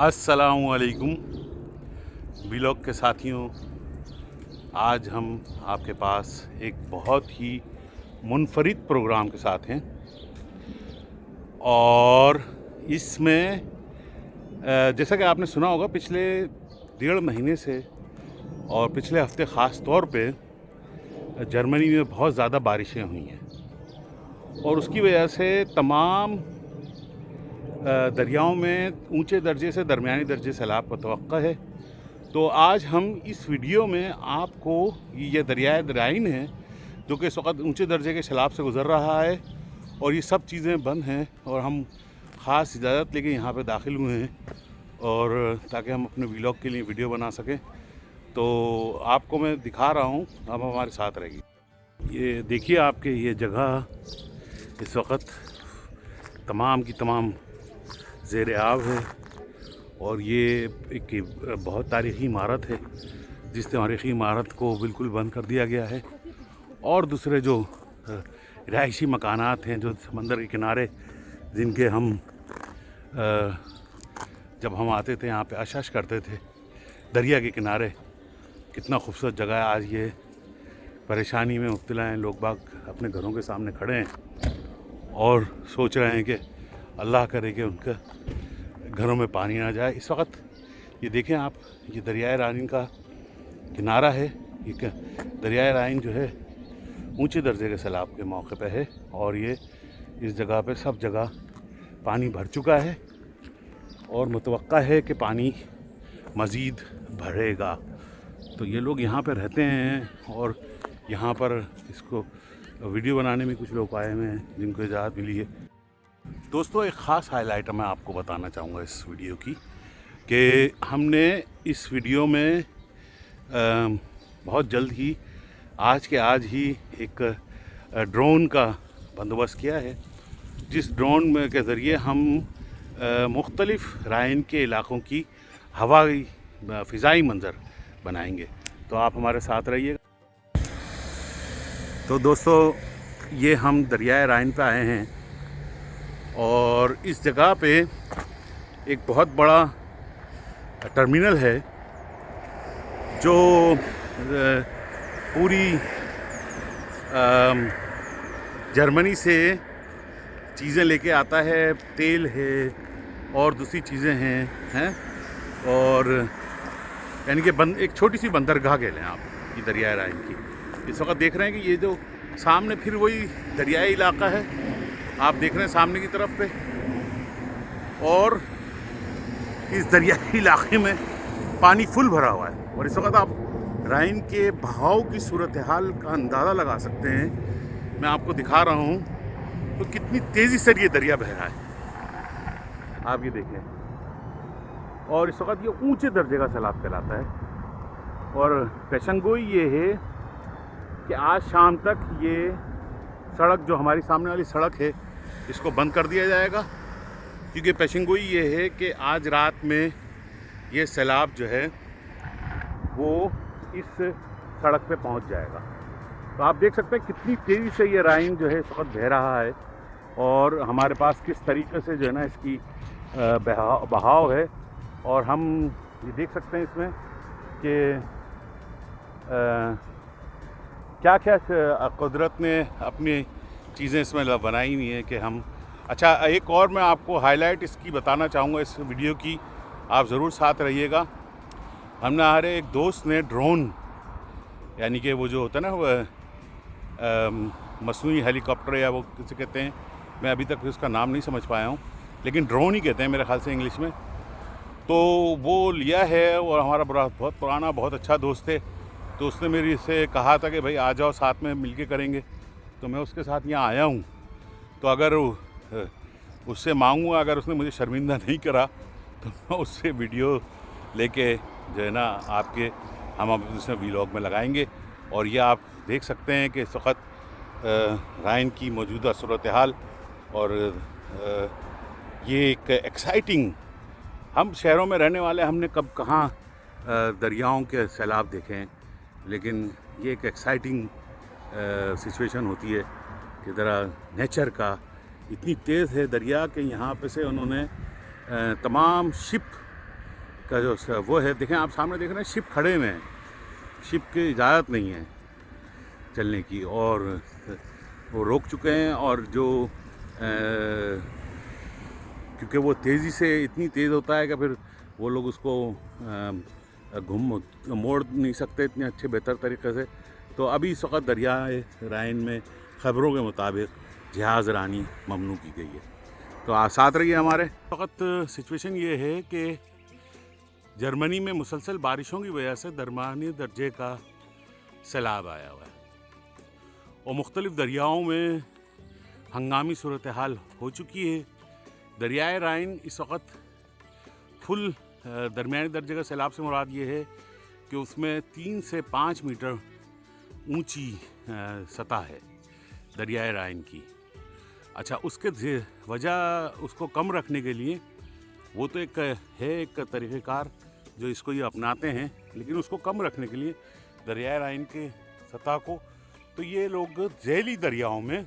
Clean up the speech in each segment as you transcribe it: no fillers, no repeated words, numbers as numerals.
अस्सलामुअलैकुम व्लॉग के साथियों, आज हम आपके पास एक बहुत ही मुनफरिद प्रोग्राम के साथ हैं और इसमें जैसा कि आपने सुना होगा पिछले 1.5 महीने से और पिछले हफ्ते ख़ास तौर पे जर्मनी में बहुत ज़्यादा बारिशें हुई हैं और उसकी वजह से तमाम दरियाओं में ऊंचे दर्जे से दरमियानी दर्जे सैलाब का तवक्का है। तो आज हम इस वीडियो में आपको ये दरियाए राइन है जो कि इस वक्त ऊंचे दर्जे के सैलाब से गुज़र रहा है और ये सब चीज़ें बंद हैं और हम ख़ास इजाज़त लेके यहाँ पे दाखिल हुए हैं और ताकि हम अपने व्लॉग के लिए वीडियो बना सकें। तो आपको मैं दिखा रहा हूँ, आप हमारे साथ रहिए। ये देखिए, आपके ये जगह इस वक्त तमाम की तमाम ज़ेर आब है और ये एक बहुत तारीख़ी इमारत है जिस तारीख़ी इमारत को बिल्कुल बंद कर दिया गया है और दूसरे जो रिहायशी मकानात हैं जो समंदर के किनारे, जिनके हम जब हम आते थे यहाँ पे आशाश करते थे दरिया के किनारे, कितना खूबसूरत जगह है। आज ये परेशानी में मुब्तला हैं, लोग बाग अपने घरों के सामने खड़े हैं और सोच रहे हैं कि अल्लाह करे कि उनके घरों में पानी ना जाए। इस वक्त ये देखें आप, ये दरियाए राइन का किनारा है। ये दरियाए राइन जो है ऊंचे दर्जे के सैलाब के मौके पे है और ये इस जगह पे सब जगह पानी भर चुका है और मुतवक्का है कि पानी मज़ीद भरेगा। तो ये लोग यहाँ पे रहते हैं और यहाँ पर इसको वीडियो बनाने में कुछ लोग आए हुए हैं जिनको इजाज़त मिली है। दोस्तों, एक ख़ास हाईलाइट मैं आपको बताना चाहूँगा इस वीडियो की कि हमने इस वीडियो में बहुत जल्द ही आज ही एक ड्रोन का बंदोबस्त किया है, जिस ड्रोन में के ज़रिए हम मुख्तलिफ़ राइन के इलाक़ों की हवाई फ़िज़ाई मंज़र बनाएंगे। तो आप हमारे साथ रहिएगा। तो दोस्तों, ये हम दरियाए राइन पे आए हैं और इस जगह पे एक बहुत बड़ा टर्मिनल है जो पूरी जर्मनी से चीज़ें लेके आता है, तेल है और दूसरी चीज़ें हैं और यानी कि एक छोटी सी बंदरगाह कह लें आप ये दरियाए राइन की। इस वक्त देख रहे हैं कि ये जो सामने फिर वही दरियाई इलाका है, आप देख रहे हैं सामने की तरफ पे, और इस दरियाई इलाके में पानी फुल भरा हुआ है और इस वक्त आप राइन के बहाव की सूरत हाल का अंदाज़ा लगा सकते हैं। मैं आपको दिखा रहा हूँ तो कितनी तेज़ी से ये दरिया बह रहा है, आप ये देखें। और इस वक्त ये ऊंचे दर्जे का सैलाब कहलाता है और पेशंगोई ये है कि आज शाम तक ये सड़क, जो हमारी सामने वाली सड़क है, इसको बंद कर दिया जाएगा क्योंकि पेशंगोई ये है कि आज रात में ये सैलाब जो है वो इस सड़क पे पहुंच जाएगा। तो आप देख सकते हैं कितनी तेज़ी से ये राइन जो है इस वक्त बह रहा है और हमारे पास किस तरीके से जो है ना इसकी बहाव है। और हम ये देख सकते हैं इसमें कि क्या क्या कुदरत ने अपनी चीज़ें इसमें बनाई हुई हैं कि हम। अच्छा, एक और मैं आपको हाईलाइट इसकी बताना चाहूँगा इस वीडियो की, आप ज़रूर साथ रहिएगा। हमने हमारे एक दोस्त ने ड्रोन, यानी कि वो जो होता है ना वो मसनूई हेलीकॉप्टर या वो किसे कहते हैं, मैं अभी तक उसका नाम नहीं समझ पाया हूँ, लेकिन ड्रोन ही कहते हैं मेरे ख्याल से इंग्लिश में। तो वो लिया है और हमारा बहुत पुराना बहुत अच्छा दोस्त है, तो उसने मेरे से कहा था कि भाई आ जाओ साथ में मिलके करेंगे। तो मैं उसके साथ यहाँ आया हूँ। तो अगर उससे मांगूँ, अगर उसने मुझे शर्मिंदा नहीं करा तो मैं उससे वीडियो लेके जो है ना आपके हम अब उसमें व्लॉग में लगाएंगे। और ये आप देख सकते हैं कि इस वक्त राइन की मौजूदा सूरत हाल और ये एक एक्साइटिंग, हम शहरों में रहने वाले, हमने कब कहाँ दरियाओं के सैलाब देखे हैं, लेकिन ये एक एक्साइटिंग सिचुएशन होती है कि ज़रा नेचर का इतनी तेज़ है दरिया कि यहाँ पे से उन्होंने तमाम शिप का जो वो है, देखें आप सामने देख रहे हैं शिप खड़े हुए हैं, शिप की इजाज़त नहीं है चलने की, और वो रोक चुके हैं। और जो क्योंकि वो तेज़ी से इतनी तेज़ होता है कि फिर वो लोग उसको मोड़ नहीं सकते इतने अच्छे बेहतर तरीके से। तो अभी इस वक्त दरियाए राइन में ख़बरों के मुताबिक जहाज़ रानी ममनू की गई है। तो साथ रहिए हमारे। इस वक्त सिचुएशन ये है कि जर्मनी में मुसलसल बारिशों की वजह से दरमियानी दर्जे का सैलाब आया हुआ है और मुख्तलिफ़ दरियाओं में हंगामी सूरत हाल हो चुकी है। दरियाए राइन इस वक्त फुल दरमियानी दर्जे का सैलाब से मुराद ये है कि उसमें 3 से 5 मीटर ऊंची सतह है दरियाए राइन की। अच्छा, उसके वजह उसको कम रखने के लिए वो तो एक तरीक़ेकार जो इसको ये अपनाते हैं, लेकिन उसको कम रखने के लिए दरियाए राइन के सतह को तो ये लोग झीली दरियाओं में,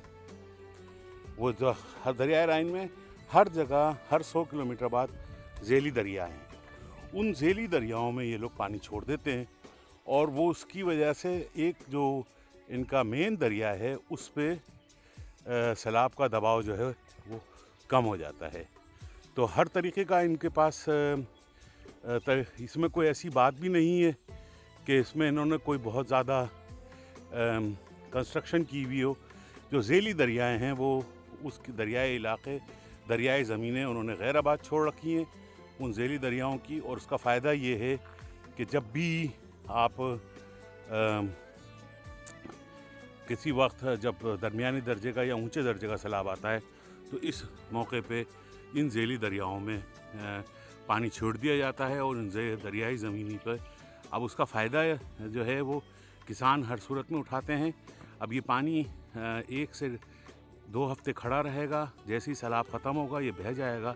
वो जो हर दरियाए राइन में हर जगह हर 100 किलोमीटर बाद झीली दरिया हैं, उन झीली दरियाओं में ये लोग पानी छोड़ देते हैं और वो उसकी वजह से एक जो इनका मेन दरिया है उस पे सैलाब का दबाव जो है वो कम हो जाता है। तो हर तरीके का इनके पास इसमें कोई ऐसी बात भी नहीं है कि इसमें इन्होंने कोई बहुत ज़्यादा कंस्ट्रक्शन की हुई हो। जो झीली दरियाएं हैं वो उसके दरियाई इलाके, दरियाई ज़मीनें उन्होंने गैर आबाद छोड़ रखी हैं उन झीली दरियाओं की। और उसका फ़ायदा ये है कि जब भी आप किसी वक्त जब दरमियानी दर्जे का या ऊंचे दर्जे का सैलाब आता है तो इस मौके पे इन झीली दरियाओं में पानी छोड़ दिया जाता है और इन दरियाई ज़मीनी पर अब उसका फ़ायदा जो है वो किसान हर सूरत में उठाते हैं। अब ये पानी 1 से 2 हफ्ते खड़ा रहेगा, जैसे ही सैलाब ख़त्म होगा ये बह जाएगा।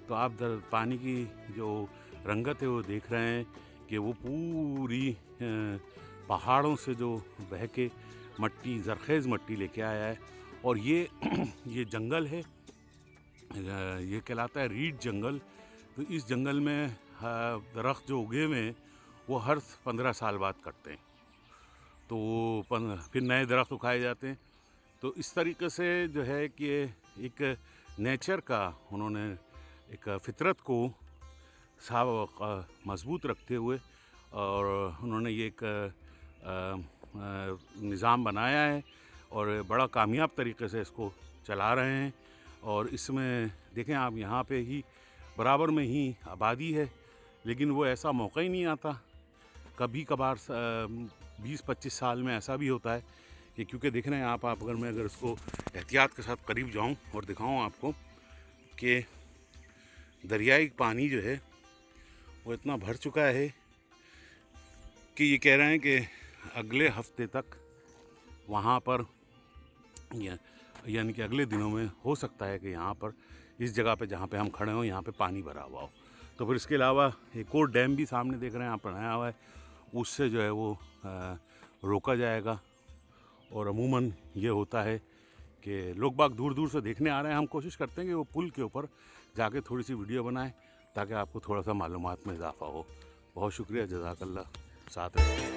तो आप पानी की जो रंगत है वो देख रहे हैं कि वो पूरी पहाड़ों से जो बह के मट्टी, ज़रख़ेज़ मट्टी लेके आया है। और ये जंगल है, ये कहलाता है रीड जंगल। तो इस जंगल में दरख्त जो उगे हुए हैं वो हर 15 साल बाद कटते हैं, तो फिर नए दरख्त उगाए जाते हैं। तो इस तरीके से जो है कि एक नेचर का उन्होंने एक फ़ितरत को मज़बूत रखते हुए और उन्होंने ये एक निज़ाम बनाया है और बड़ा कामयाब तरीके से इसको चला रहे हैं। और इसमें देखें आप, यहाँ पे ही बराबर में ही आबादी है, लेकिन वो ऐसा मौका ही नहीं आता। कभी कभार 20-25 साल में ऐसा भी होता है कि, क्योंकि देख रहे हैं आप अगर इसको एहतियात के साथ करीब जाऊं और दिखाऊं आपको कि दरियाई पानी जो है वो इतना भर चुका है कि ये कह रहे हैं कि अगले हफ्ते तक वहाँ पर यानी कि अगले दिनों में हो सकता है कि यहाँ पर इस जगह पे जहाँ पे हम खड़े हों यहाँ पे पानी भरा हुआ हो। तो फिर इसके अलावा एक और डैम भी सामने देख रहे हैं आप बनाया हुआ है, उससे जो है वो रोका जाएगा। और अमूमन ये होता है कि लोग बाग दूर दूर से देखने आ रहे हैं। हम कोशिश करते हैं कि वो पुल के ऊपर जाके थोड़ी सी वीडियो बनाएं ताकि आपको थोड़ा सा मालूमात में इजाफा हो। बहुत शुक्रिया, जज़ाकल्लाह, साथ रहिए।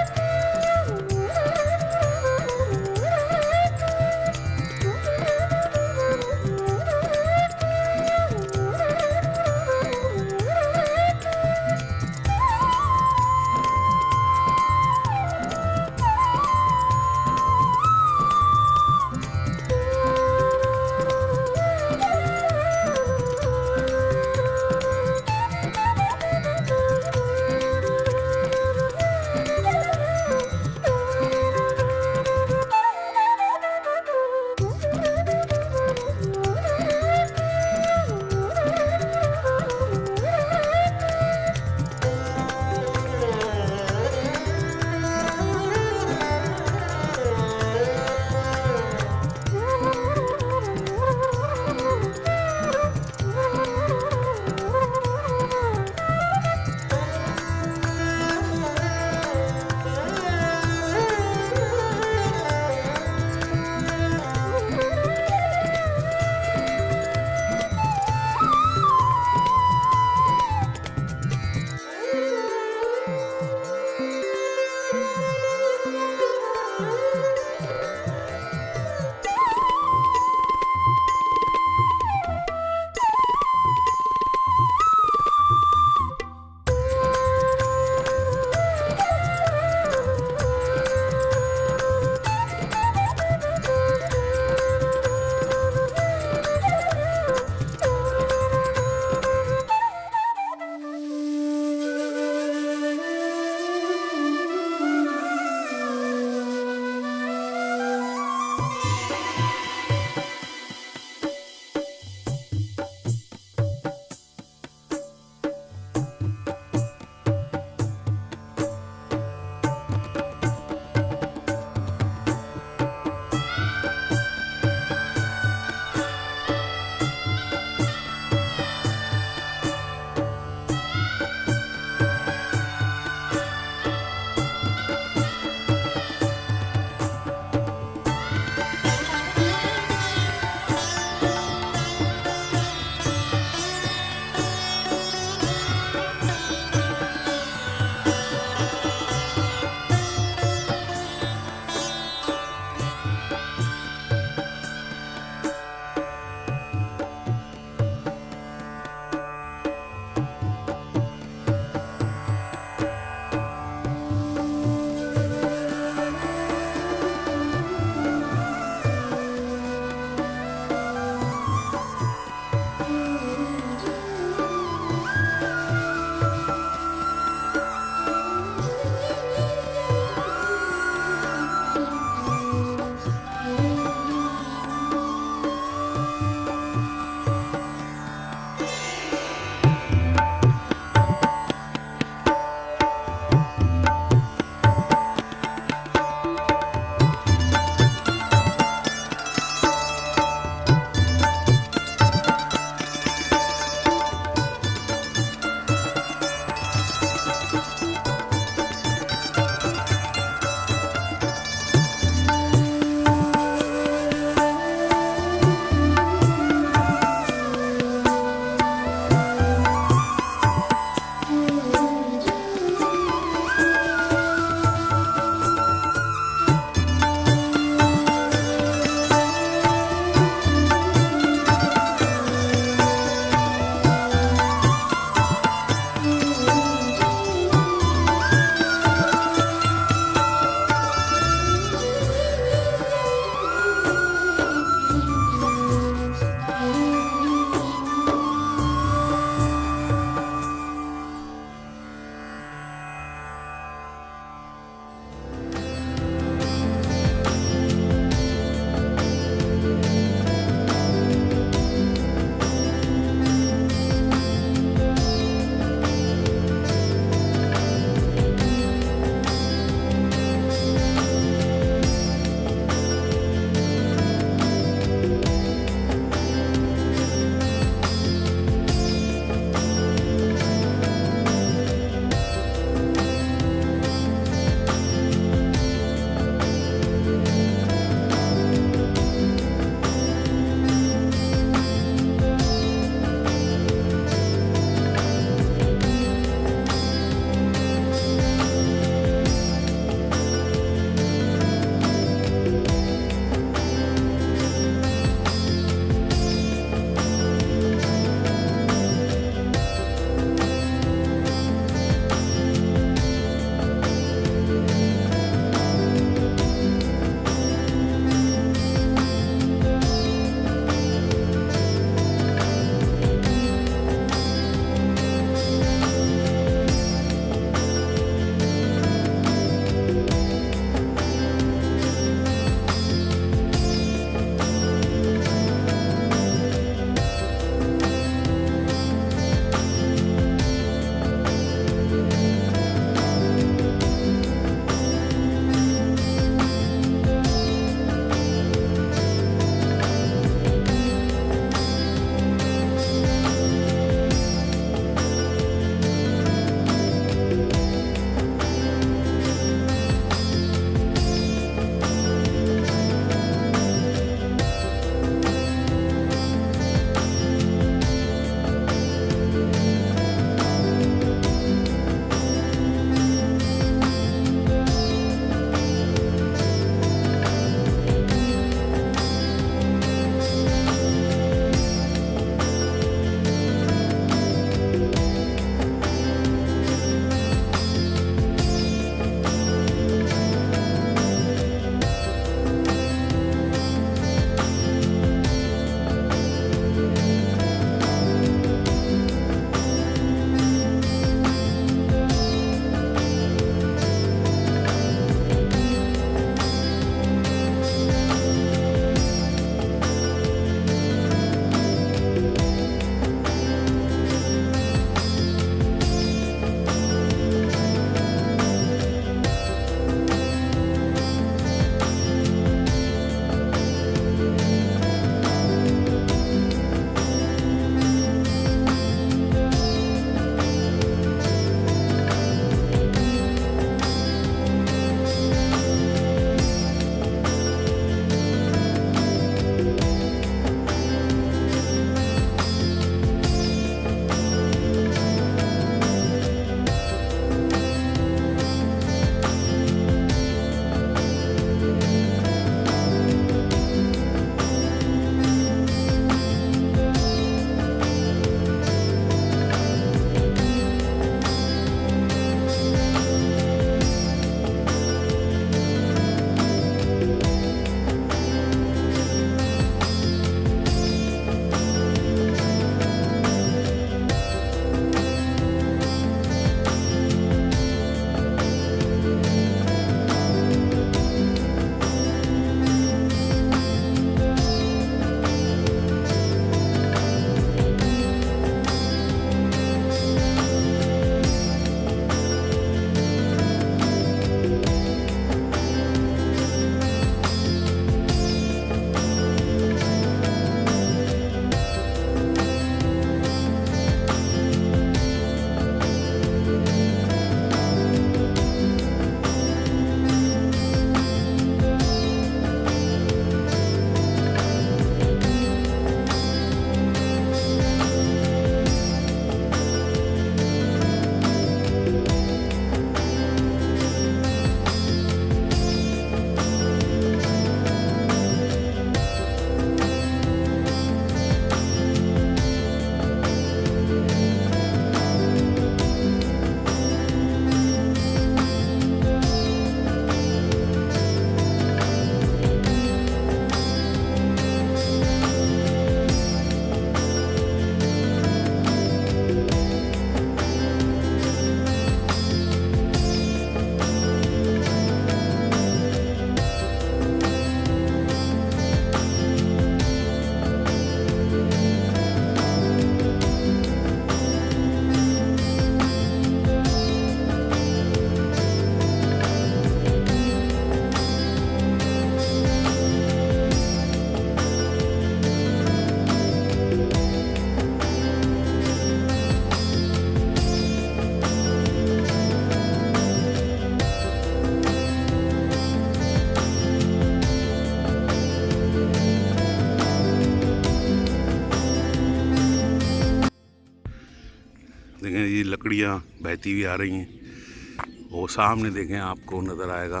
सी लकड़ियाँ बहती हुई आ रही हैं। वो सामने देखें आपको नज़र आएगा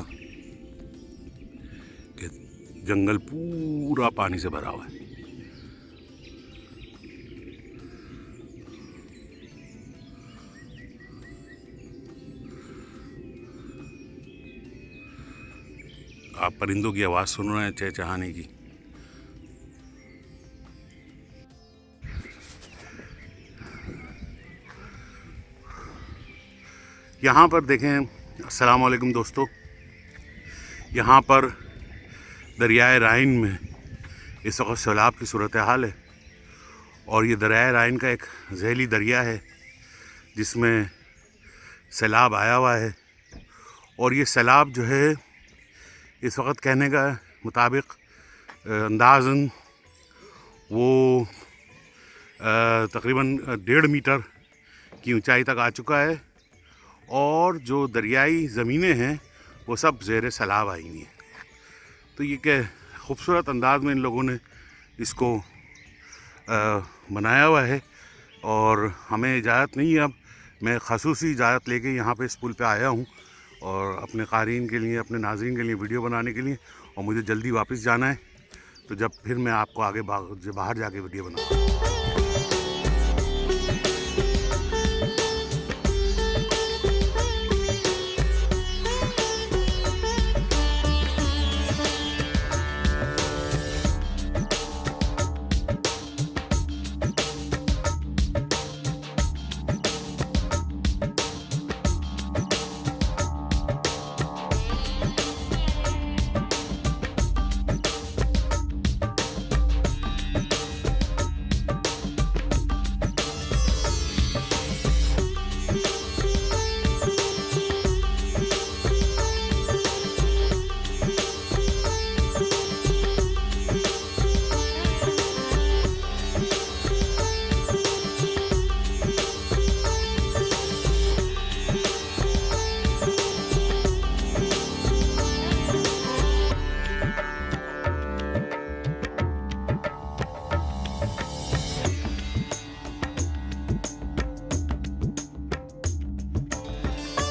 कि जंगल पूरा पानी से भरा हुआ है। आप परिंदों की आवाज़ सुन रहे हैं चहचहाने की। यहाँ पर देखें, अस्सलाम वालेकुम दोस्तों, यहाँ पर दरियाए राइन में इस वक्त सैलाब की सूरत हाल है। और ये दरियाए राइन का एक जहरीली दरिया है जिसमें सैलाब आया हुआ है। और ये सैलाब जो है इस वक्त कहने का मुताबिक अंदाज़न वो तकरीबन 1.5 मीटर की ऊंचाई तक आ चुका है। और जो दरियाई ज़मीनें हैं वो सब ज़ेर सैलाब आई हुई हैं। तो ये क्या खूबसूरत अंदाज में इन लोगों ने इसको बनाया हुआ है। और हमें इजाज़त नहीं है, अब मैं ख़ुसूसी इजाज़त लेके यहाँ पे इस पुल पे आया हूँ और अपने क़ारीन के लिए, अपने नाज़रीन के लिए वीडियो बनाने के लिए। और मुझे जल्दी वापस जाना है, तो जब फिर मैं आपको आगे बाहर जाके वीडियो बनाऊँगा।